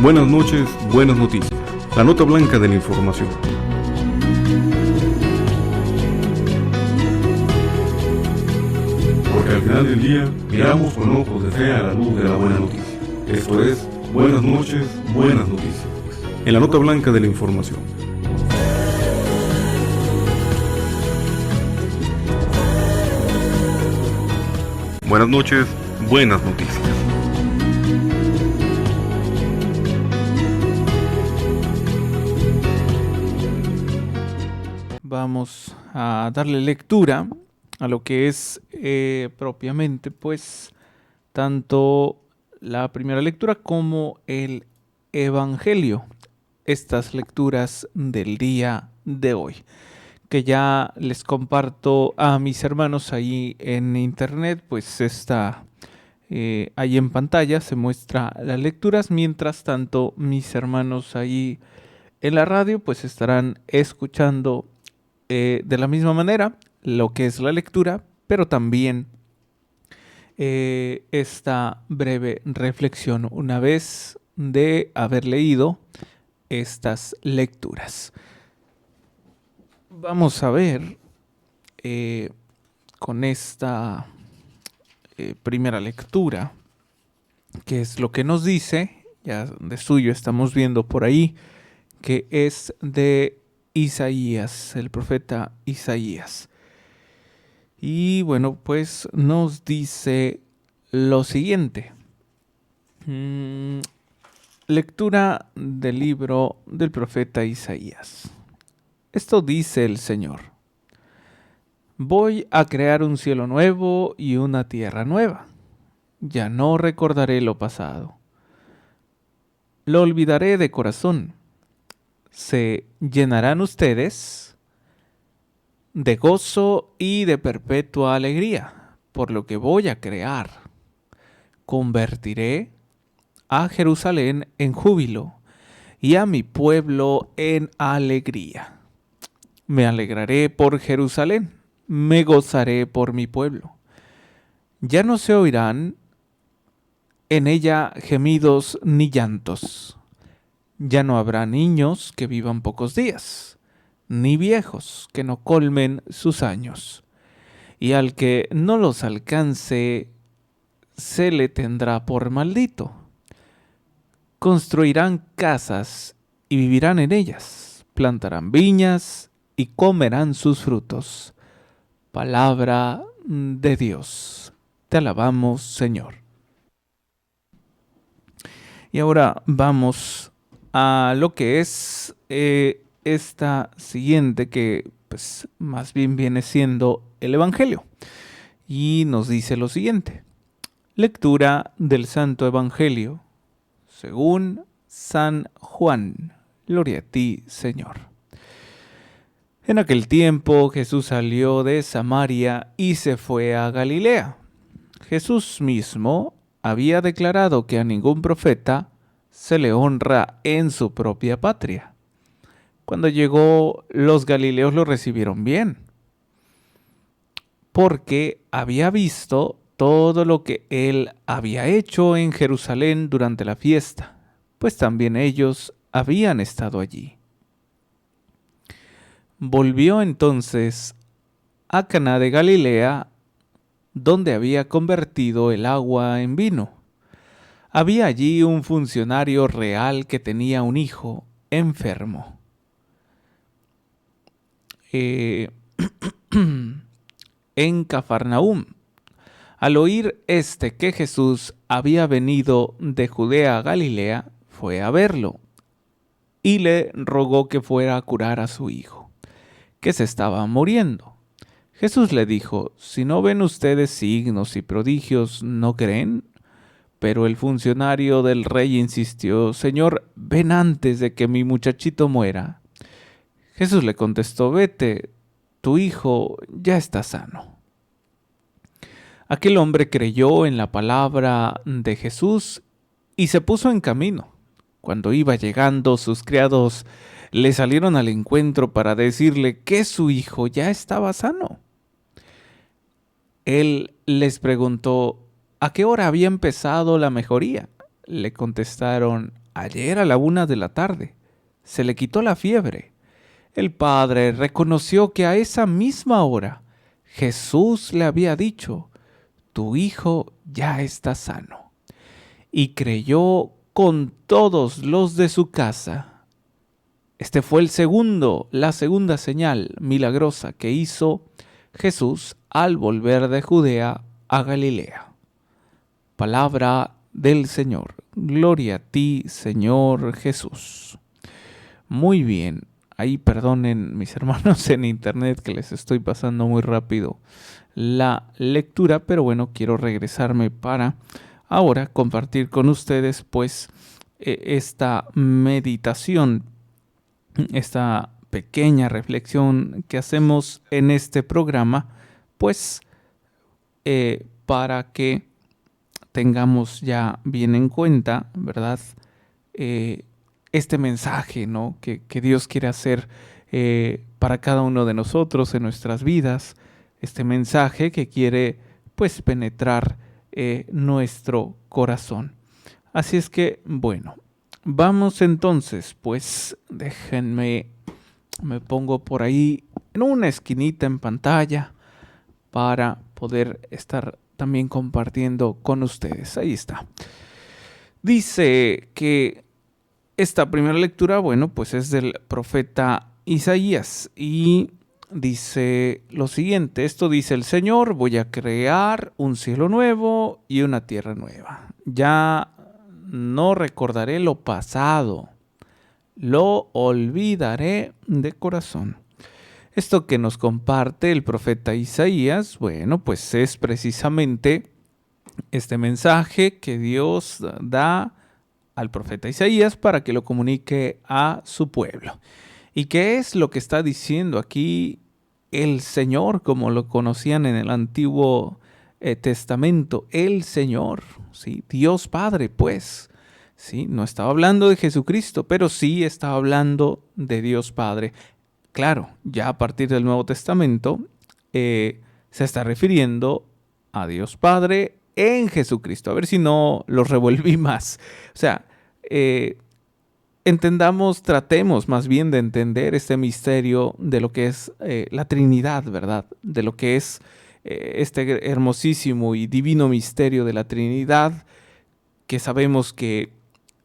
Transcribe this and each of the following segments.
Buenas noches, buenas noticias. La nota blanca de la información. Porque al final del día miramos con ojos de fe a la luz de la buena noticia. Esto es, buenas noches, buenas noticias. En la nota blanca de la información. Buenas noches, buenas noticias. Vamos a darle lectura a lo que es propiamente, pues, tanto la primera lectura como el Evangelio. Estas lecturas del día de hoy, que ya les comparto a mis hermanos ahí en internet, pues está ahí en pantalla, se muestra las lecturas. Mientras tanto, mis hermanos ahí en la radio, pues estarán escuchando de la misma manera lo que es la lectura, pero también esta breve reflexión una vez de haber leído estas lecturas. Vamos a ver con esta primera lectura qué es lo que nos dice. Ya de suyo estamos viendo por ahí que es de Isaías, el profeta Isaías. Y bueno, pues nos dice lo siguiente. Lectura del libro del profeta Isaías. Esto dice el Señor: voy a crear un cielo nuevo y una tierra nueva. Ya no recordaré lo pasado. Lo olvidaré de corazón. Se llenarán ustedes de gozo y de perpetua alegría por lo que voy a crear. Convertiré a Jerusalén en júbilo y a mi pueblo en alegría. Me alegraré por Jerusalén, me gozaré por mi pueblo. Ya no se oirán en ella gemidos ni llantos. Ya no habrá niños que vivan pocos días, ni viejos que no colmen sus años. Y al que no los alcance, se le tendrá por maldito. Construirán casas y vivirán en ellas. Plantarán viñas y comerán sus frutos. Palabra de Dios. Te alabamos, Señor. Y ahora vamos a lo que es esta siguiente, que pues más bien viene siendo el Evangelio. Y nos dice lo siguiente. Lectura del Santo Evangelio según San Juan. Gloria a ti, Señor. En aquel tiempo Jesús salió de Samaria y se fue a Galilea. Jesús mismo había declarado que a ningún profeta se le honra en su propia patria. Cuando llegó, los galileos lo recibieron bien, porque había visto todo lo que él había hecho en Jerusalén durante la fiesta, pues también ellos habían estado allí. Volvió entonces a Caná de Galilea, donde había convertido el agua en vino. Había allí un funcionario real que tenía un hijo enfermo. En Cafarnaúm, al oír que Jesús había venido de Judea a Galilea, fue a verlo y le rogó que fuera a curar a su hijo, que se estaba muriendo. Jesús le dijo: si no ven ustedes signos y prodigios, ¿no creen? Pero el funcionario del rey insistió: Señor, ven antes de que mi muchachito muera. Jesús le contestó: vete, tu hijo ya está sano. Aquel hombre creyó en la palabra de Jesús y se puso en camino. Cuando iba llegando, sus criados le salieron al encuentro para decirle que su hijo ya estaba sano. Él les preguntó: ¿a qué hora había empezado la mejoría? Le contestaron: ayer a la 1 de la tarde. Se le quitó la fiebre. El padre reconoció que a esa misma hora Jesús le había dicho: tu hijo ya está sano. Y creyó con todos los de su casa. Este fue la segunda señal milagrosa que hizo Jesús al volver de Judea a Galilea. Palabra del Señor. Gloria a ti, Señor Jesús. Muy bien. Ahí perdonen mis hermanos en internet que les estoy pasando muy rápido la lectura, pero bueno, quiero regresarme para ahora compartir con ustedes pues esta meditación, esta pequeña reflexión que hacemos en este programa, pues para que tengamos ya bien en cuenta, ¿verdad? Este mensaje, ¿no? que Dios quiere hacer para cada uno de nosotros en nuestras vidas, este mensaje que quiere pues penetrar nuestro corazón. Así es que, bueno, vamos entonces, pues déjenme, me pongo por ahí en una esquinita en pantalla para poder estar también compartiendo con ustedes. Ahí está. Dice que esta primera lectura, bueno, pues es del profeta Isaías y dice lo siguiente: esto dice el Señor, voy a crear un cielo nuevo y una tierra nueva. Ya no recordaré lo pasado, lo olvidaré de corazón. Esto que nos comparte el profeta Isaías, bueno, pues es precisamente este mensaje que Dios da al profeta Isaías para que lo comunique a su pueblo. ¿Y qué es lo que está diciendo aquí el Señor, como lo conocían en el Antiguo Testamento? El Señor, ¿sí? Dios Padre, pues, ¿sí? No estaba hablando de Jesucristo, pero sí estaba hablando de Dios Padre. Claro, ya a partir del Nuevo Testamento se está refiriendo a Dios Padre en Jesucristo. A ver si no los revolví más. O sea, tratemos más bien de entender este misterio de lo que es la Trinidad, ¿verdad? De lo que es este hermosísimo y divino misterio de la Trinidad, que sabemos que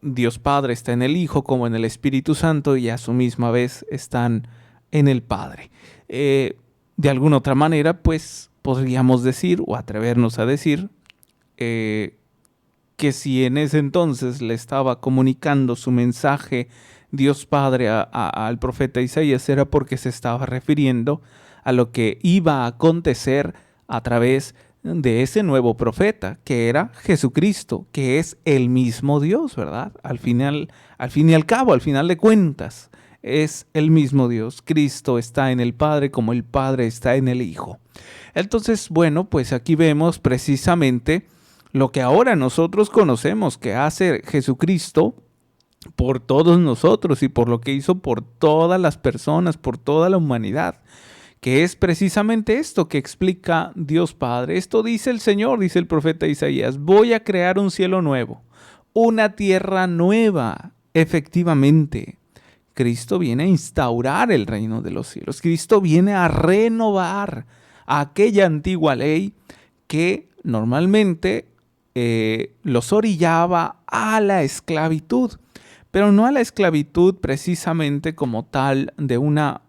Dios Padre está en el Hijo como en el Espíritu Santo y a su misma vez están en el Padre. De alguna otra manera, pues podríamos decir o atrevernos a decir que si en ese entonces le estaba comunicando su mensaje Dios Padre al profeta Isaías, era porque se estaba refiriendo a lo que iba a acontecer a través de ese nuevo profeta, que era Jesucristo, que es el mismo Dios, ¿verdad? Al fin y al cabo, al final de cuentas, es el mismo Dios. Cristo está en el Padre como el Padre está en el Hijo. Entonces, bueno, pues aquí vemos precisamente lo que ahora nosotros conocemos que hace Jesucristo por todos nosotros y por lo que hizo por todas las personas, por toda la humanidad, que es precisamente esto que explica Dios Padre. Esto dice el Señor, dice el profeta Isaías: voy a crear un cielo nuevo, una tierra nueva. Efectivamente, Cristo viene a instaurar el reino de los cielos. Cristo viene a renovar aquella antigua ley que normalmente los orillaba a la esclavitud, pero no a la esclavitud precisamente como tal de una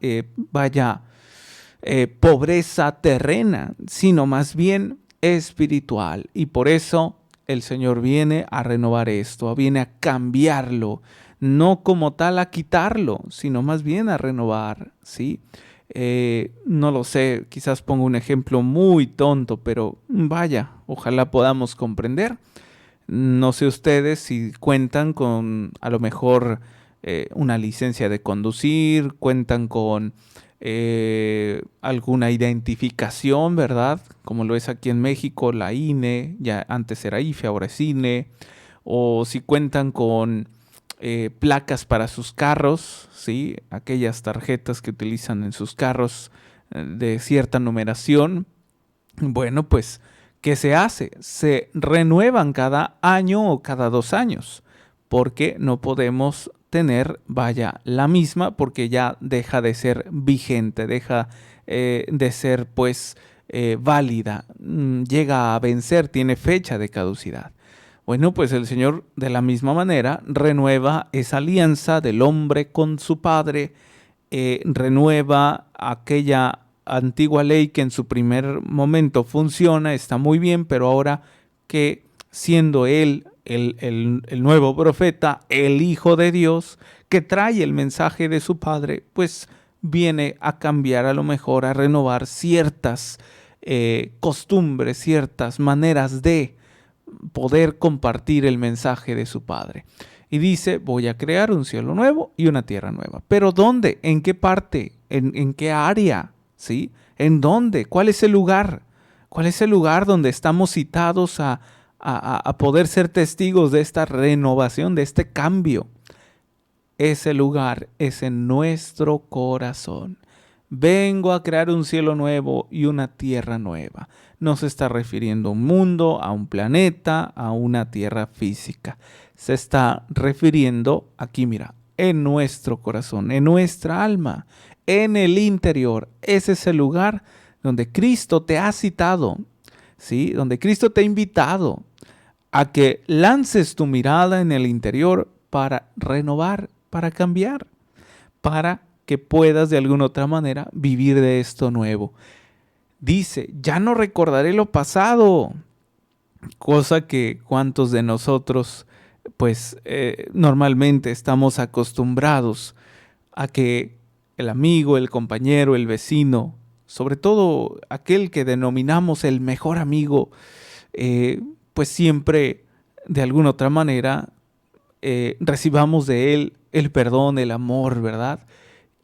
pobreza terrena, sino más bien espiritual. Y por eso el Señor viene a renovar esto, viene a cambiarlo, no como tal a quitarlo, sino más bien a renovar, ¿sí? No lo sé, quizás pongo un ejemplo muy tonto, pero vaya, ojalá podamos comprender. No sé ustedes si cuentan con a lo mejor una licencia de conducir, cuentan con alguna identificación, ¿verdad? Como lo es aquí en México, la INE, ya antes era IFE, ahora es INE, o si cuentan con placas para sus carros, ¿sí? Aquellas tarjetas que utilizan en sus carros de cierta numeración. Bueno, pues, ¿qué se hace? Se renuevan cada año o cada 2 años. porque no podemos tener, la misma, porque ya deja de ser vigente, deja de ser pues válida, llega a vencer, tiene fecha de caducidad. Bueno, pues el Señor de la misma manera renueva esa alianza del hombre con su Padre, renueva aquella antigua ley que en su primer momento funciona, está muy bien, pero ahora que siendo Él el nuevo profeta, el Hijo de Dios, que trae el mensaje de su Padre, pues viene a cambiar, a lo mejor a renovar ciertas costumbres, ciertas maneras de poder compartir el mensaje de su Padre. Y dice, voy a crear un cielo nuevo y una tierra nueva. ¿Pero dónde? ¿En qué parte? ¿En qué área? ¿Sí? ¿En dónde? ¿Cuál es el lugar? ¿Cuál es el lugar donde estamos citados a poder ser testigos de esta renovación, de este cambio? Ese lugar es en nuestro corazón. Vengo a crear un cielo nuevo y una tierra nueva. No se está refiriendo a un mundo, a un planeta, a una tierra física. Se está refiriendo aquí, mira, en nuestro corazón, en nuestra alma, en el interior. Ese es el lugar donde Cristo te ha citado, ¿sí? Donde Cristo te ha invitado a que lances tu mirada en el interior para renovar, para cambiar, para que puedas de alguna otra manera vivir de esto nuevo. Dice, ya no recordaré lo pasado, cosa que cuantos de nosotros pues normalmente estamos acostumbrados a que el amigo, el compañero, el vecino, sobre todo aquel que denominamos el mejor amigo, pues siempre de alguna otra manera recibamos de él el perdón, el amor, ¿verdad?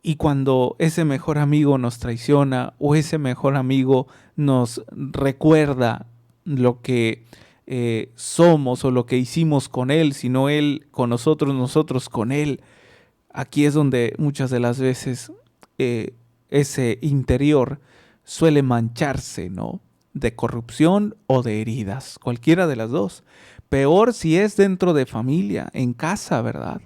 Y cuando ese mejor amigo nos traiciona o ese mejor amigo nos recuerda lo que somos o lo que hicimos con él, sino él con nosotros, nosotros con él, aquí es donde muchas de las veces ese interior suele mancharse, ¿no? De corrupción o de heridas, cualquiera de las dos. Peor si es dentro de familia, en casa, ¿verdad?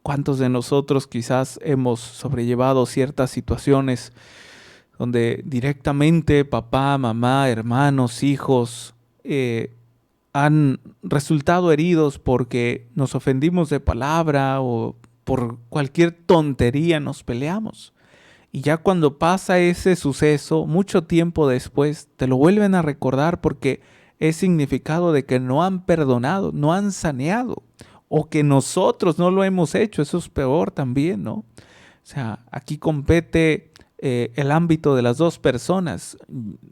¿Cuántos de nosotros quizás hemos sobrellevado ciertas situaciones donde directamente papá, mamá, hermanos, hijos han resultado heridos porque nos ofendimos de palabra o por cualquier tontería nos peleamos? Y ya cuando pasa ese suceso, mucho tiempo después, te lo vuelven a recordar porque es significado de que no han perdonado, no han saneado, o que nosotros no lo hemos hecho. Eso es peor también, ¿no? O sea, aquí compete el ámbito de las dos personas,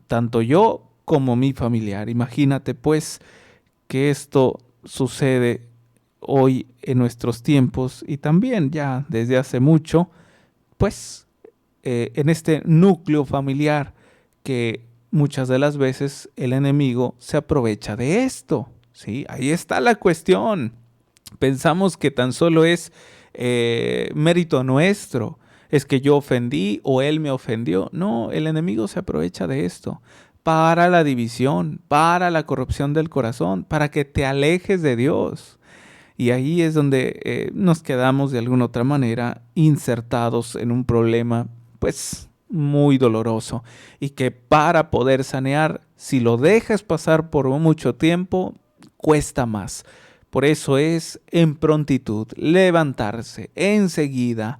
tanto yo como mi familiar. Imagínate pues que esto sucede hoy en nuestros tiempos y también ya desde hace mucho, pues en este núcleo familiar que muchas de las veces el enemigo se aprovecha de esto, ¿sí? Ahí está la cuestión. Pensamos que tan solo es mérito nuestro, es que yo ofendí o él me ofendió. No, el enemigo se aprovecha de esto para la división, para la corrupción del corazón, para que te alejes de Dios. Y ahí es donde nos quedamos de alguna otra manera insertados en un problema pues muy doloroso y que para poder sanear, si lo dejas pasar por mucho tiempo, cuesta más. Por eso es en prontitud, levantarse enseguida,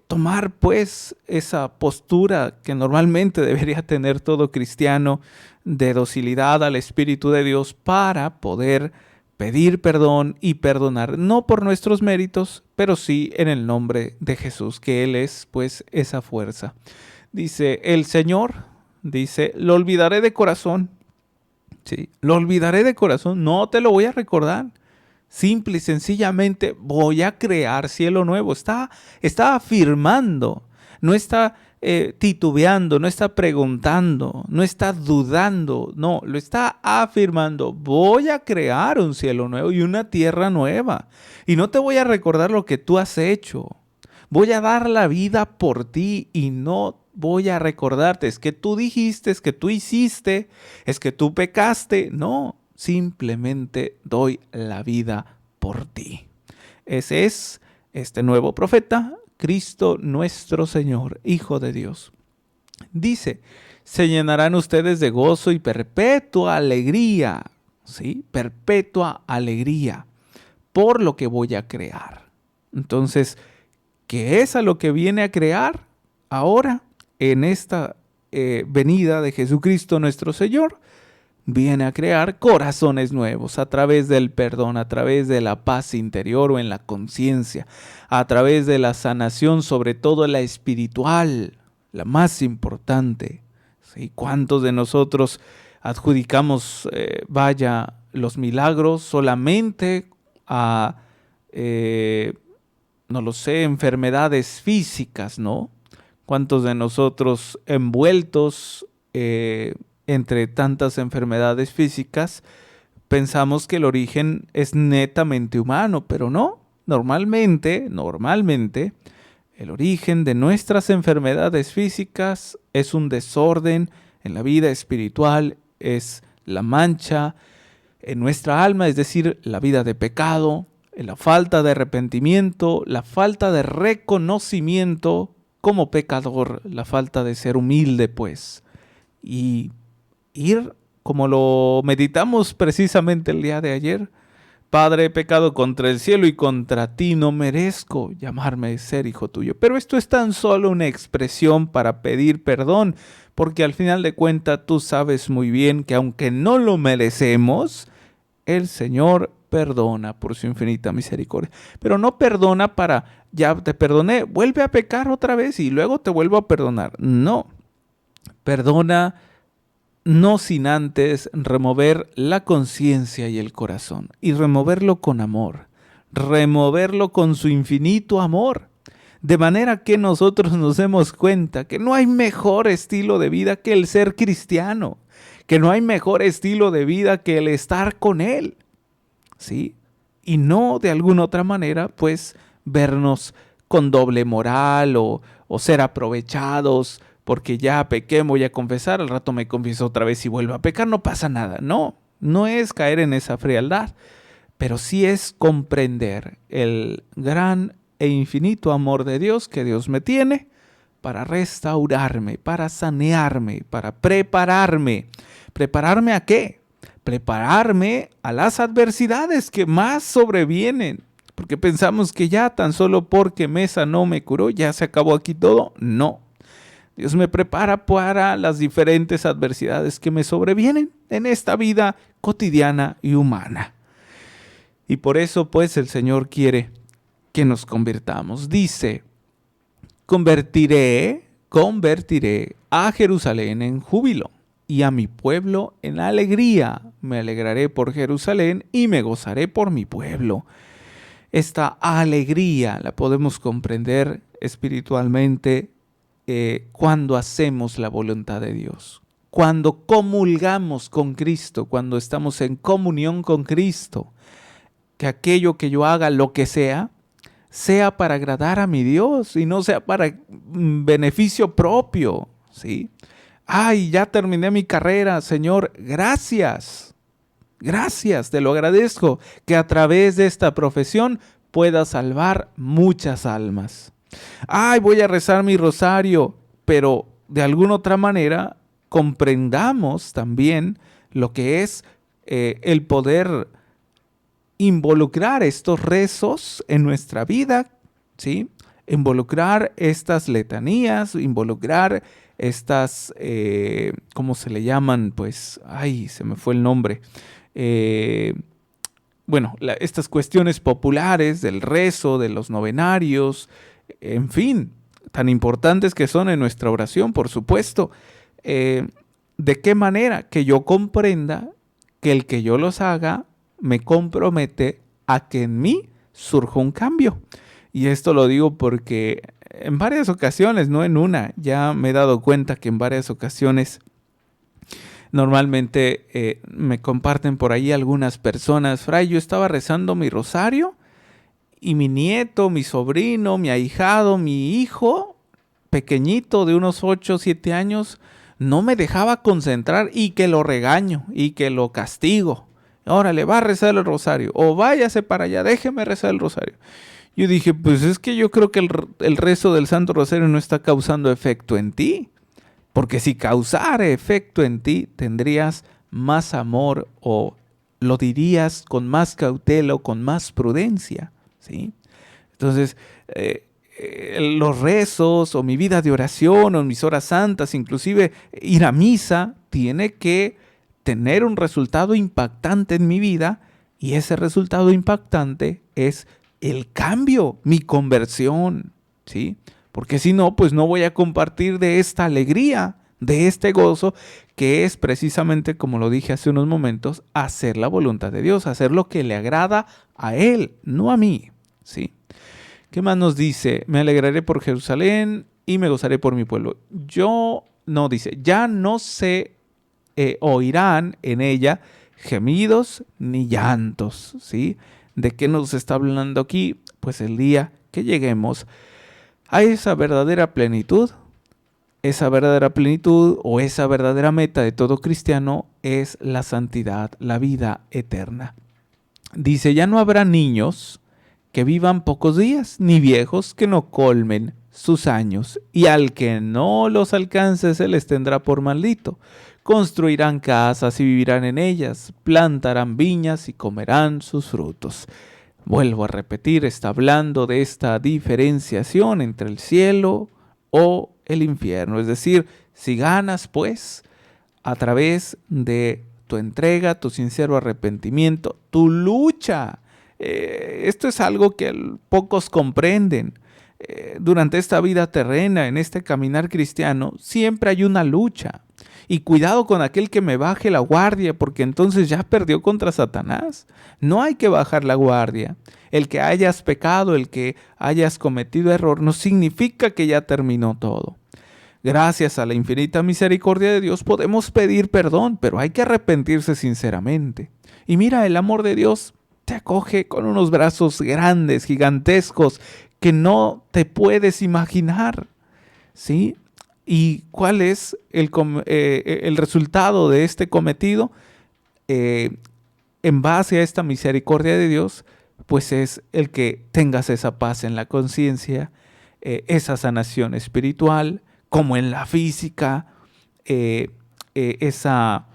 tomar pues esa postura que normalmente debería tener todo cristiano de docilidad al Espíritu de Dios para poder pedir perdón y perdonar, no por nuestros méritos, pero sí en el nombre de Jesús, que Él es pues esa fuerza. Dice el Señor, dice, lo olvidaré de corazón. Sí, lo olvidaré de corazón, no te lo voy a recordar. Simple y sencillamente voy a crear cielo nuevo. Está afirmando, no está titubeando, no está preguntando, no está dudando, no, lo está afirmando. Voy a crear un cielo nuevo y una tierra nueva. Y no te voy a recordar lo que tú has hecho. Voy a dar la vida por ti y no voy a recordarte. Es que tú dijiste, es que tú hiciste, es que tú pecaste. No, simplemente doy la vida por ti. Ese es este nuevo profeta, Cristo nuestro Señor, Hijo de Dios. Dice, se llenarán ustedes de gozo y perpetua alegría, ¿sí? Perpetua alegría por lo que voy a crear. Entonces, ¿qué es a lo que viene a crear ahora en esta venida de Jesucristo nuestro Señor? Viene a crear corazones nuevos a través del perdón, a través de la paz interior o en la conciencia, a través de la sanación, sobre todo la espiritual, la más importante. ¿Sí? ¿Cuántos de nosotros adjudicamos, los milagros solamente a, no lo sé, enfermedades físicas, ¿no? ¿Cuántos de nosotros envueltos entre tantas enfermedades físicas pensamos que el origen es netamente humano? Pero no, normalmente, el origen de nuestras enfermedades físicas es un desorden en la vida espiritual, es la mancha en nuestra alma, es decir, la vida de pecado, la falta de arrepentimiento, la falta de reconocimiento como pecador, la falta de ser humilde, pues, y ir, como lo meditamos precisamente el día de ayer: Padre, he pecado contra el cielo y contra ti, no merezco llamarme ser hijo tuyo. Pero esto es tan solo una expresión para pedir perdón, porque al final de cuentas tú sabes muy bien que aunque no lo merecemos, el Señor perdona por su infinita misericordia. Pero no perdona para, ya te perdoné, vuelve a pecar otra vez y luego te vuelvo a perdonar. No, perdona no sin antes remover la conciencia y el corazón, y removerlo con amor, removerlo con su infinito amor, de manera que nosotros nos demos cuenta que no hay mejor estilo de vida que el ser cristiano, que no hay mejor estilo de vida que el estar con Él, ¿sí? Y no de alguna otra manera, pues, vernos con doble moral o ser aprovechados, porque ya pequé, voy a confesar, al rato me confieso otra vez y vuelvo a pecar, no pasa nada. No, no es caer en esa frialdad, pero sí es comprender el gran e infinito amor de Dios que Dios me tiene para restaurarme, para sanearme, para prepararme. ¿Prepararme a qué? Prepararme a las adversidades que más sobrevienen, porque pensamos que ya tan solo porque me sanó, me curó, ya se acabó aquí todo. No. Dios me prepara para las diferentes adversidades que me sobrevienen en esta vida cotidiana y humana. Y por eso, pues, el Señor quiere que nos convirtamos. Dice, convertiré a Jerusalén en júbilo y a mi pueblo en alegría. Me alegraré por Jerusalén y me gozaré por mi pueblo. Esta alegría la podemos comprender espiritualmente cuando hacemos la voluntad de Dios, cuando comulgamos con Cristo, cuando estamos en comunión con Cristo, que aquello que yo haga, lo que sea para agradar a mi Dios y no sea para beneficio propio, ¿sí? Ay, ya terminé mi carrera, Señor, gracias, te lo agradezco, que a través de esta profesión pueda salvar muchas almas. Ay, voy a rezar mi rosario, pero de alguna otra manera comprendamos también lo que es el poder involucrar estos rezos en nuestra vida, ¿sí? Involucrar estas letanías, involucrar estas, ¿cómo se le llaman? Pues, ay, se me fue el nombre. Estas cuestiones populares del rezo, de los novenarios, en fin, tan importantes que son en nuestra oración, por supuesto. ¿De qué manera? Que yo comprenda que el que yo los haga me compromete a que en mí surja un cambio. Y esto lo digo porque en varias ocasiones, no en una, ya me he dado cuenta que en varias ocasiones normalmente me comparten por ahí algunas personas: Fray, yo estaba rezando mi rosario y mi nieto, mi sobrino, mi ahijado, mi hijo pequeñito de unos 8 o 7 años no me dejaba concentrar, y que lo regaño y que lo castigo. órale, va a rezar el rosario, o váyase para allá, déjeme rezar el rosario. Yo dije, pues es que yo creo que el rezo del Santo Rosario no está causando efecto en ti, porque si causara efecto en ti, tendrías más amor o lo dirías con más cautela o con más prudencia, ¿sí? Entonces, los rezos o mi vida de oración o mis horas santas, inclusive ir a misa, tiene que tener un resultado impactante en mi vida, y ese resultado impactante es el cambio, mi conversión, ¿sí? Porque si no, pues no voy a compartir de esta alegría, de este gozo, que es precisamente, como lo dije hace unos momentos, hacer la voluntad de Dios, hacer lo que le agrada a Él, no a mí, ¿sí? ¿Qué más nos dice? Me alegraré por Jerusalén y me gozaré por mi pueblo. Dice, ya no se oirán en ella gemidos ni llantos, ¿sí? ¿De qué nos está hablando aquí? Pues el día que lleguemos a esa verdadera plenitud o esa verdadera meta de todo cristiano es la santidad, la vida eterna. Dice, ya no habrá niños que vivan pocos días, ni viejos que no colmen sus años, y al que no los alcance se les tendrá por maldito. Construirán casas y vivirán en ellas, plantarán viñas y comerán sus frutos. Vuelvo a repetir, está hablando de esta diferenciación entre el cielo o el infierno. Es decir, si ganas, pues, a través de tu entrega, tu sincero arrepentimiento, tu lucha. Esto es algo que pocos comprenden. Durante esta vida terrena, en este caminar cristiano, siempre hay una lucha. Y cuidado con aquel que me baje la guardia, porque entonces ya perdió contra Satanás. No hay que bajar la guardia. El que hayas pecado, el que hayas cometido error, no significa que ya terminó todo. Gracias a la infinita misericordia de Dios podemos pedir perdón, pero hay que arrepentirse sinceramente. Y mira, el amor de Dios te acoge con unos brazos grandes, gigantescos, que no te puedes imaginar, ¿sí? ¿Y cuál es el resultado de este cometido? En base a esta misericordia de Dios, pues es el que tengas esa paz en la conciencia, esa sanación espiritual, como en la física, esa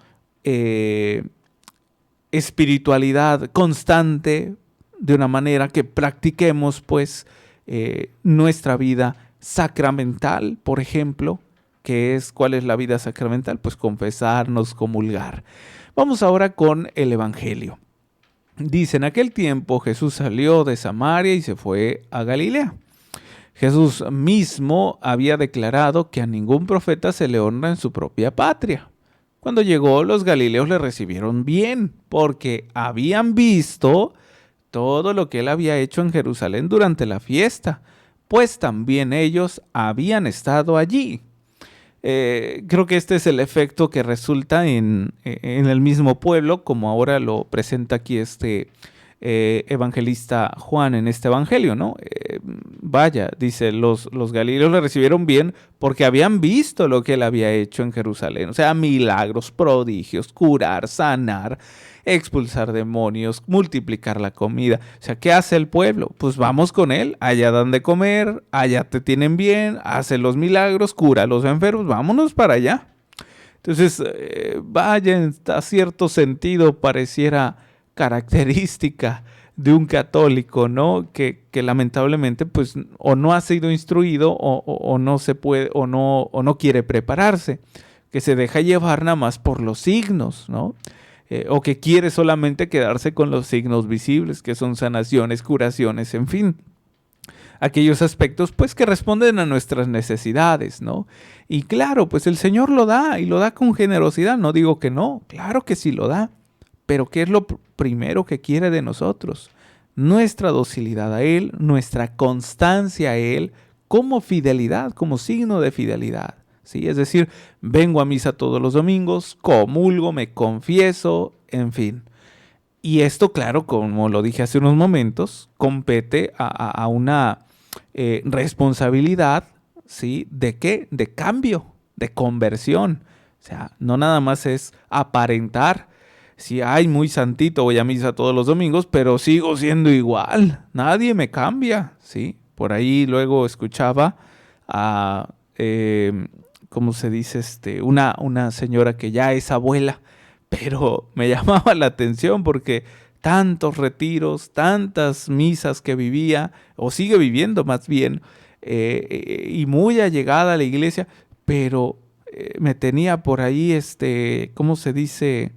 espiritualidad constante, de una manera que practiquemos pues nuestra vida sacramental, por ejemplo. ¿Cuál es la vida sacramental? Pues confesarnos, comulgar. Vamos ahora con el Evangelio. Dice, en aquel tiempo Jesús salió de Samaria y se fue a Galilea. Jesús mismo había declarado que a ningún profeta se le honra en su propia patria. Cuando llegó, los galileos le recibieron bien, porque habían visto todo lo que él había hecho en Jerusalén durante la fiesta, pues también ellos habían estado allí. Creo que este es el efecto que resulta en el mismo pueblo, como ahora lo presenta aquí este evangelista Juan en este evangelio, ¿no? Dice, los galileos le recibieron bien porque habían visto lo que él había hecho en Jerusalén, o sea, milagros, prodigios, curar, sanar, expulsar demonios, multiplicar la comida. O sea, ¿qué hace el pueblo? Pues vamos con él, allá dan de comer, allá te tienen bien, hace los milagros, cura a los enfermos, vámonos para allá. Entonces, en cierto sentido pareciera característica de un católico, ¿no? Que lamentablemente pues o no ha sido instruido o no se puede o no quiere prepararse, que se deja llevar nada más por los signos, ¿no? O que quiere solamente quedarse con los signos visibles, que son sanaciones, curaciones, en fin, aquellos aspectos pues que responden a nuestras necesidades, ¿no? Y claro, pues el Señor lo da y lo da con generosidad, no digo que no, claro que sí lo da. Pero ¿qué es lo primero que quiere de nosotros? Nuestra docilidad a Él, nuestra constancia a Él, como fidelidad, como signo de fidelidad, ¿sí? Es decir, vengo a misa todos los domingos, comulgo, me confieso, en fin. Y esto, claro, como lo dije hace unos momentos, compete a una responsabilidad, ¿sí? ¿De qué? De cambio, de conversión. O sea, no nada más es aparentar, sí, ay, muy santito, voy a misa todos los domingos, pero sigo siendo igual, nadie me cambia, ¿sí? Por ahí luego escuchaba a, ¿cómo se dice? Una señora que ya es abuela, pero me llamaba la atención porque tantos retiros, tantas misas que vivía, o sigue viviendo más bien, y muy allegada a la iglesia, pero me tenía por ahí, ¿cómo se dice?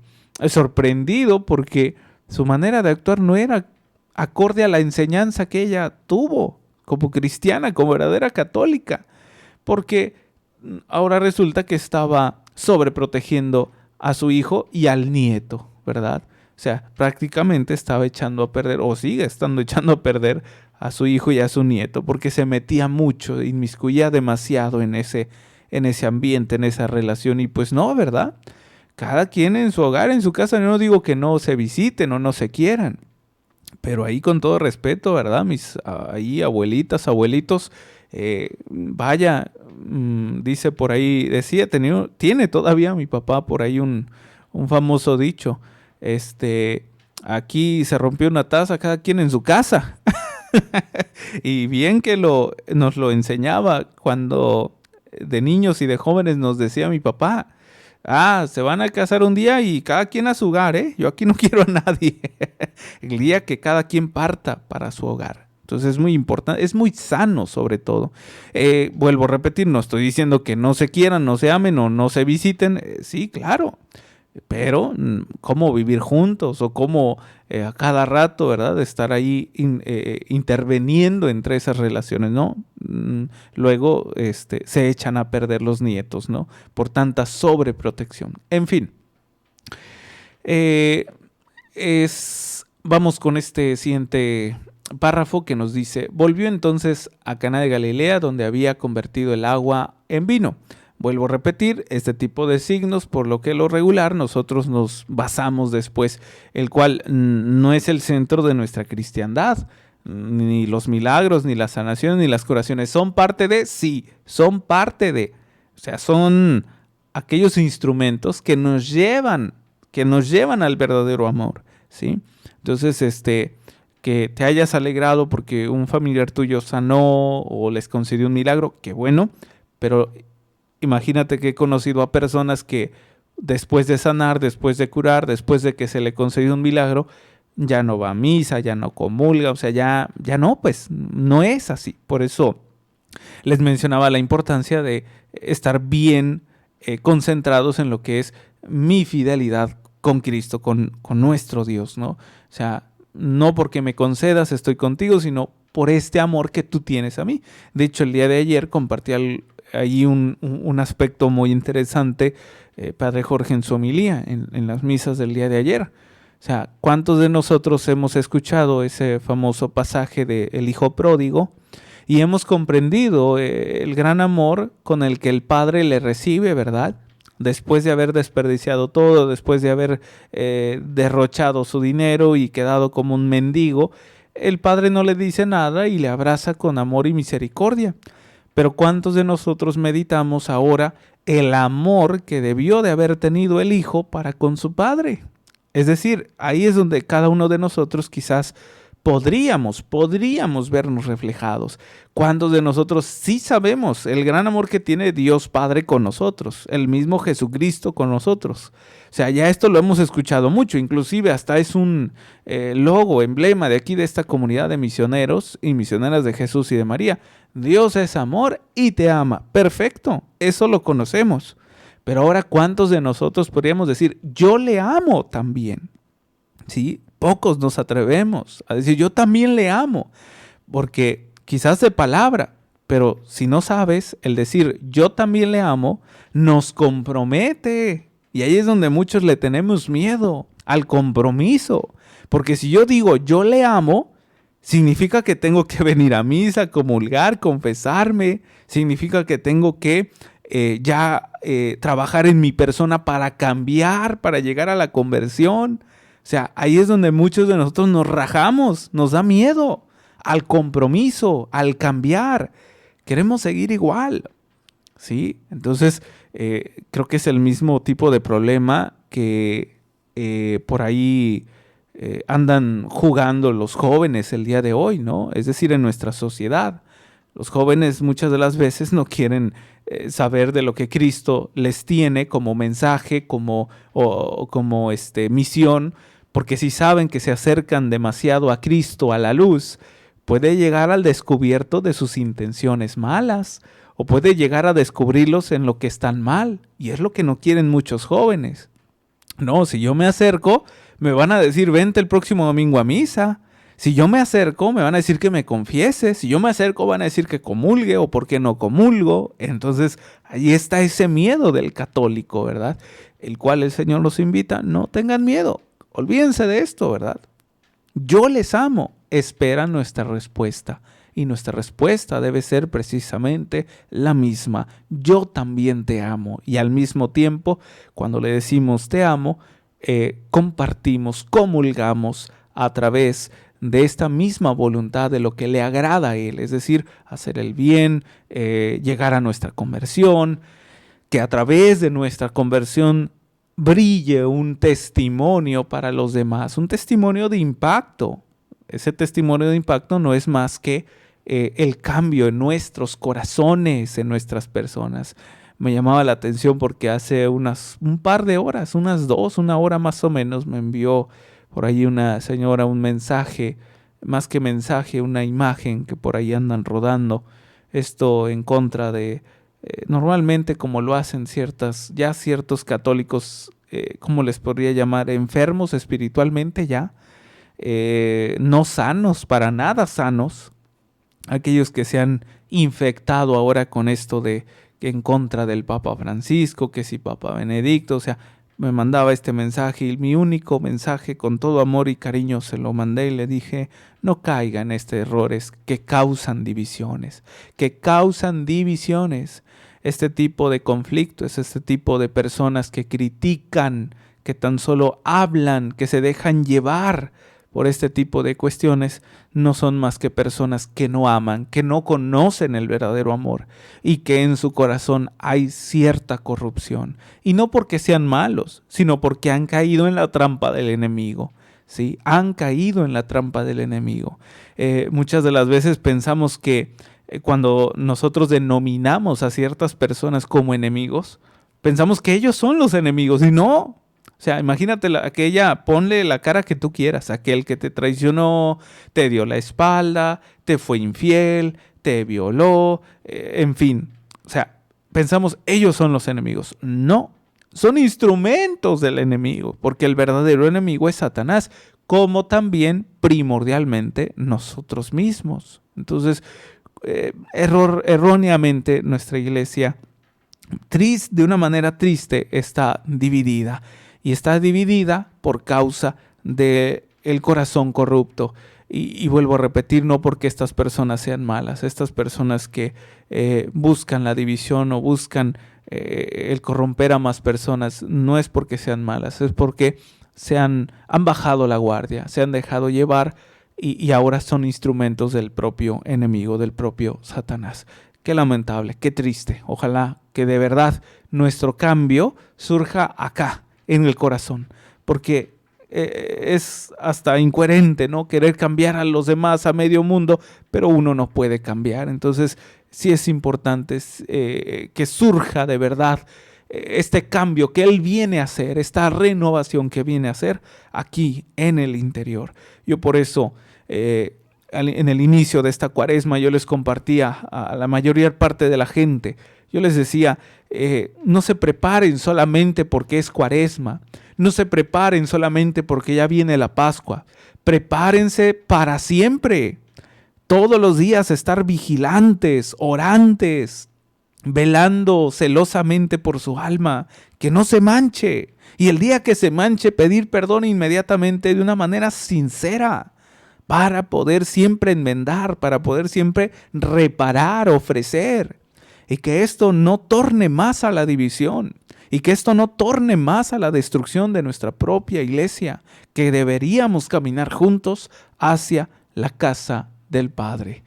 Sorprendido porque su manera de actuar no era acorde a la enseñanza que ella tuvo como cristiana, como verdadera católica, porque ahora resulta que estaba sobreprotegiendo a su hijo y al nieto, ¿verdad? O sea, prácticamente estaba echando a perder, o sigue estando echando a perder a su hijo y a su nieto, porque se metía mucho, inmiscuía demasiado en ese ambiente, en esa relación, y pues no, ¿verdad? Cada quien en su hogar, en su casa, no digo que no se visiten o no se quieran, pero ahí con todo respeto, ¿verdad? Mis ahí abuelitas, abuelitos, vaya, dice por ahí, decía, tiene todavía mi papá por ahí un famoso dicho, aquí se rompió una taza, cada quien en su casa. Y bien que nos lo enseñaba cuando de niños y de jóvenes nos decía mi papá, se van a casar un día y cada quien a su hogar, ¿eh? Yo aquí no quiero a nadie. El día que cada quien parta para su hogar. Entonces es muy importante, es muy sano sobre todo. Vuelvo a repetir, no estoy diciendo que no se quieran, no se amen o no se visiten. Sí, claro. Pero cómo vivir juntos o cómo a cada rato, ¿verdad? Estar ahí interviniendo entre esas relaciones, ¿no? Luego se echan a perder los nietos, ¿no? Por tanta sobreprotección. En fin, vamos con este siguiente párrafo que nos dice: volvió entonces a Caná de Galilea, donde había convertido el agua en vino. Vuelvo a repetir, este tipo de signos, por lo que lo regular, nosotros nos basamos después, el cual no es el centro de nuestra cristiandad, ni los milagros, ni las sanaciones, ni las curaciones. ¿Son parte de? Sí, son parte de. O sea, son aquellos instrumentos que nos llevan al verdadero amor, ¿sí? Entonces, que te hayas alegrado porque un familiar tuyo sanó o les concedió un milagro, qué bueno, pero imagínate que he conocido a personas que después de sanar, después de curar, después de que se le concedió un milagro, ya no va a misa, ya no comulga, o sea, ya no, pues no es así. Por eso les mencionaba la importancia de estar bien concentrados en lo que es mi fidelidad con Cristo, con nuestro Dios, ¿no? O sea, no porque me concedas estoy contigo, sino por este amor que tú tienes a mí. De hecho, el día de ayer compartí ahí un aspecto muy interesante, Padre Jorge, en su homilía, en las misas del día de ayer. O sea, ¿cuántos de nosotros hemos escuchado ese famoso pasaje de El Hijo Pródigo y hemos comprendido el gran amor con el que el Padre le recibe, ¿verdad? Después de haber desperdiciado todo, después de haber derrochado su dinero y quedado como un mendigo, el Padre no le dice nada y le abraza con amor y misericordia. Pero ¿cuántos de nosotros meditamos ahora el amor que debió de haber tenido el Hijo para con su Padre? Es decir, ahí es donde cada uno de nosotros quizás podríamos vernos reflejados. ¿Cuántos de nosotros sí sabemos el gran amor que tiene Dios Padre con nosotros, el mismo Jesucristo con nosotros? O sea, ya esto lo hemos escuchado mucho, inclusive hasta es un logo, emblema de aquí de esta comunidad de misioneros y misioneras de Jesús y de María. Dios es amor y te ama. Perfecto, eso lo conocemos. Pero ahora, ¿cuántos de nosotros podríamos decir, yo le amo también? ¿Sí? Pocos nos atrevemos a decir, yo también le amo. Porque quizás de palabra, pero si no sabes, el decir, yo también le amo, nos compromete. Y ahí es donde muchos le tenemos miedo, al compromiso. Porque si yo digo, yo le amo, significa que tengo que venir a misa, comulgar, confesarme. Significa que tengo que trabajar en mi persona para cambiar, para llegar a la conversión. O sea, ahí es donde muchos de nosotros nos rajamos, nos da miedo al compromiso, al cambiar. Queremos seguir igual, ¿sí? Entonces, creo que es el mismo tipo de problema que por ahí andan jugando los jóvenes el día de hoy, ¿no? Es decir, en nuestra sociedad. Los jóvenes muchas de las veces no quieren saber de lo que Cristo les tiene como mensaje, como misión, porque si saben que se acercan demasiado a Cristo, a la luz, puede llegar al descubierto de sus intenciones malas, o puede llegar a descubrirlos en lo que están mal, y es lo que no quieren muchos jóvenes. No, si yo me acerco, me van a decir, vente el próximo domingo a misa. Si yo me acerco, me van a decir que me confiese. Si yo me acerco, van a decir que comulgue o por qué no comulgo. Entonces, ahí está ese miedo del católico, ¿verdad? El cual el Señor los invita, no tengan miedo. Olvídense de esto, ¿verdad? Yo les amo. Esperan nuestra respuesta. Y nuestra respuesta debe ser precisamente la misma. Yo también te amo. Y al mismo tiempo, cuando le decimos te amo, compartimos, comulgamos a través de esta misma voluntad de lo que le agrada a Él, es decir, hacer el bien, llegar a nuestra conversión, que a través de nuestra conversión brille un testimonio para los demás, un testimonio de impacto. Ese testimonio de impacto no es más que el cambio en nuestros corazones, en nuestras personas. Me llamaba la atención porque hace un par de horas, una hora más o menos, me envió por ahí una señora un mensaje, más que mensaje, una imagen que por ahí andan rodando. Esto en contra de, normalmente como lo hacen ciertos católicos, ¿cómo les podría llamar? Enfermos espiritualmente ya, no sanos, para nada sanos. Aquellos que se han infectado ahora con esto de que en contra del Papa Francisco, que si Papa Benedicto, o sea, me mandaba este mensaje y mi único mensaje con todo amor y cariño se lo mandé y le dije, no caigan en estos errores que causan divisiones, Este tipo de conflictos, este tipo de personas que critican, que tan solo hablan, que se dejan llevar por este tipo de cuestiones, no son más que personas que no aman, que no conocen el verdadero amor y que en su corazón hay cierta corrupción. Y no porque sean malos, sino porque han caído en la trampa del enemigo. ¿Sí? Han caído en la trampa del enemigo. Muchas de las veces pensamos que cuando nosotros denominamos a ciertas personas como enemigos, pensamos que ellos son los enemigos y no. O sea, imagínate aquella, ponle la cara que tú quieras, aquel que te traicionó, te dio la espalda, te fue infiel, te violó, en fin. O sea, pensamos, ellos son los enemigos. No, son instrumentos del enemigo, porque el verdadero enemigo es Satanás, como también primordialmente nosotros mismos. Entonces, erróneamente nuestra iglesia, de una manera triste, está dividida. Y está dividida por causa del corazón corrupto. Y vuelvo a repetir, no porque estas personas sean malas, estas personas que buscan la división o buscan el corromper a más personas, no es porque sean malas, es porque han bajado la guardia, se han dejado llevar y ahora son instrumentos del propio enemigo, del propio Satanás. Qué lamentable, qué triste. Ojalá que de verdad nuestro cambio surja acá, en el corazón, porque es hasta incoherente, ¿no? Querer cambiar a los demás, a medio mundo, pero uno no puede cambiar. Entonces, sí es importante que surja de verdad este cambio que Él viene a hacer, esta renovación que viene a hacer aquí en el interior. Yo por eso, en el inicio de esta cuaresma, yo les compartía a la mayoría parte de la gente, yo les decía, no se preparen solamente porque es cuaresma, no se preparen solamente porque ya viene la Pascua, prepárense para siempre, todos los días estar vigilantes, orantes, velando celosamente por su alma, que no se manche, y el día que se manche pedir perdón inmediatamente de una manera sincera, para poder siempre enmendar, para poder siempre reparar, ofrecer. Y que esto no torne más a la división, y que esto no torne más a la destrucción de nuestra propia iglesia, que deberíamos caminar juntos hacia la casa del Padre.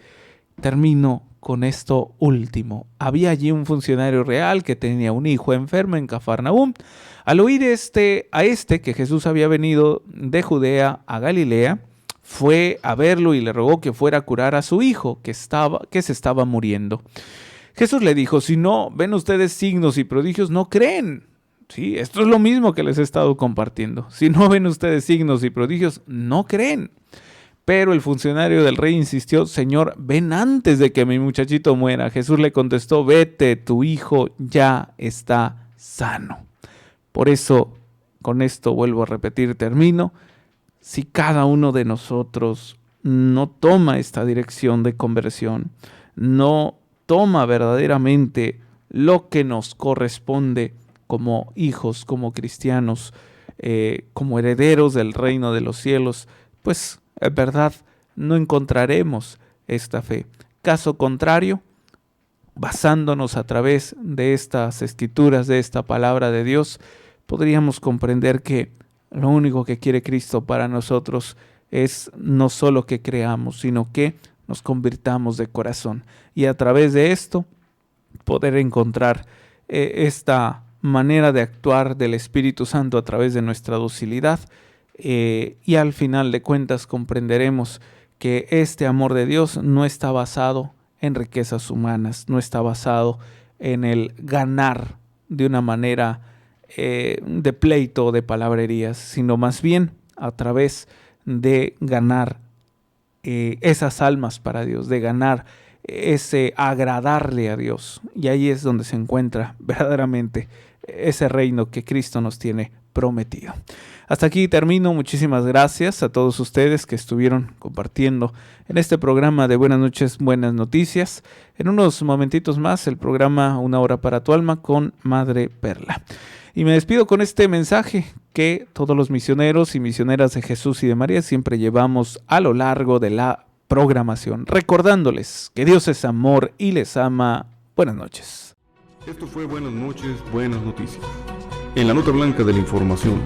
Termino con esto último. Había allí un funcionario real que tenía un hijo enfermo en Cafarnaúm. Al oír que Jesús había venido de Judea a Galilea, fue a verlo y le rogó que fuera a curar a su hijo, que se estaba muriendo. Jesús le dijo: si no ven ustedes signos y prodigios, no creen. Sí, esto es lo mismo que les he estado compartiendo. Si no ven ustedes signos y prodigios, no creen. Pero el funcionario del rey insistió: Señor, ven antes de que mi muchachito muera. Jesús le contestó: vete, tu hijo ya está sano. Por eso, con esto vuelvo a repetir, termino. Si cada uno de nosotros no toma esta dirección de conversión, no toma verdaderamente lo que nos corresponde como hijos, como cristianos, como herederos del reino de los cielos, pues en verdad no encontraremos esta fe. Caso contrario, basándonos a través de estas escrituras, de esta palabra de Dios, podríamos comprender que lo único que quiere Cristo para nosotros es no solo que creamos, sino que nos convirtamos de corazón. Y a través de esto, poder encontrar esta manera de actuar del Espíritu Santo a través de nuestra docilidad. Y al final de cuentas comprenderemos que este amor de Dios no está basado en riquezas humanas, no está basado en el ganar de una manera de pleito o de palabrerías, sino más bien a través de ganar esas almas para Dios, de ganar ese agradarle a Dios. Y ahí es donde se encuentra verdaderamente ese reino que Cristo nos tiene prometido. Hasta aquí termino. Muchísimas gracias a todos ustedes que estuvieron compartiendo en este programa de Buenas noches, Buenas Noticias. En unos momentitos más el programa Una Hora para tu Alma con Madre Perla. Y me despido con este mensaje que todos los misioneros y misioneras de Jesús y de María siempre llevamos a lo largo de la programación, recordándoles que Dios es amor y les ama. Buenas noches. Esto fue Buenas noches, Buenas Noticias. En la nota blanca de la información.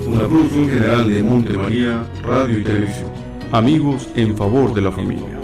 Una producción general de Monte María, Radio y Televisión. Amigos en favor de la familia.